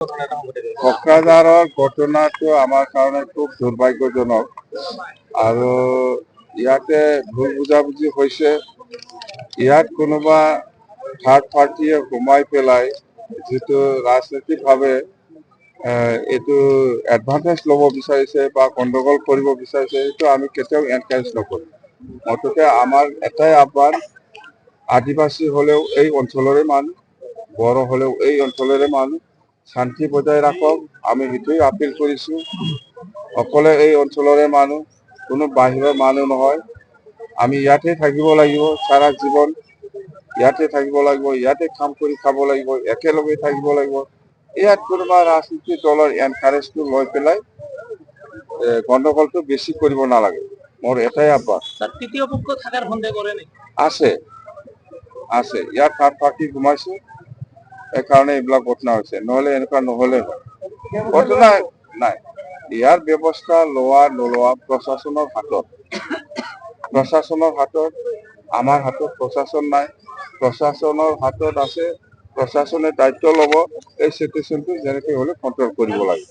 কোকৰাঝাৰৰ ঘটনাটো আমাৰ কাৰণে খুব দুৰ্ভাগ্যজনক আৰু ইয়াতে ভুল বুজাবুজি হৈছে। ইয়াত কোনোবা থাৰ্ড পাৰ্টিয়ে সোমাই পেলাই যিটো ৰাজনৈতিকভাৱে এইটো এডভান্টেজ ল'ব বিচাৰিছে বা গণ্ডগোল কৰিব বিচাৰিছে, সেইটো আমি কেতিয়াও এনকাৰেজ নকৰোঁ। মুঠতে আমাৰ এটাই আহ্বান, আদিবাসী হ'লেও এই অঞ্চলৰে মানুহ, বড়ো হ'লেও এই অঞ্চলৰে মানুহ, শান্তি বজাই ৰাখক। আমি সেইটোৱে আপিল কৰিছোঁ। অকলে এই অঞ্চলৰে মানুহ, কোনো বাহিৰৰ মানুহ নহয়। আমি ইয়াতে থাকিব লাগিব, সাৰা জীৱন ইয়াতে থাকিব লাগিব, ইয়াতে কাম কৰি খাব লাগিব, একেলগে থাকিব লাগিব। ইয়াত কোনোবা ৰাজনীতি দলৰ এনকাৰেজটো লৈ পেলাই গণ্ডগোলটো বেছি কৰিব নালাগে। মোৰ এটাই আহ্বান। তৃতীয় পক্ষ থাকাৰ সন্দেহ কৰে নেকি? আছে আছে, ইয়াত থাৰ্ড পাৰ্টি সোমাইছে, এইকাৰণে এইবিলাক ঘটনা হৈছে, নহ'লে এনেকুৱা নহ'লে হয়। ঘটনা নাই, ইয়াৰ ব্যৱস্থা লোৱা নোলোৱা প্ৰশাসনৰ হাতত। প্ৰশাসনৰ হাতত, আমাৰ হাতত প্ৰশাসন নাই। প্ৰশাসনৰ হাতত আছে, প্ৰশাসনে দায়িত্ব ল'ব, এই চিটুৱেশ্যনটো যেনেকৈ হ'লে কণ্ট্ৰল কৰিব লাগে।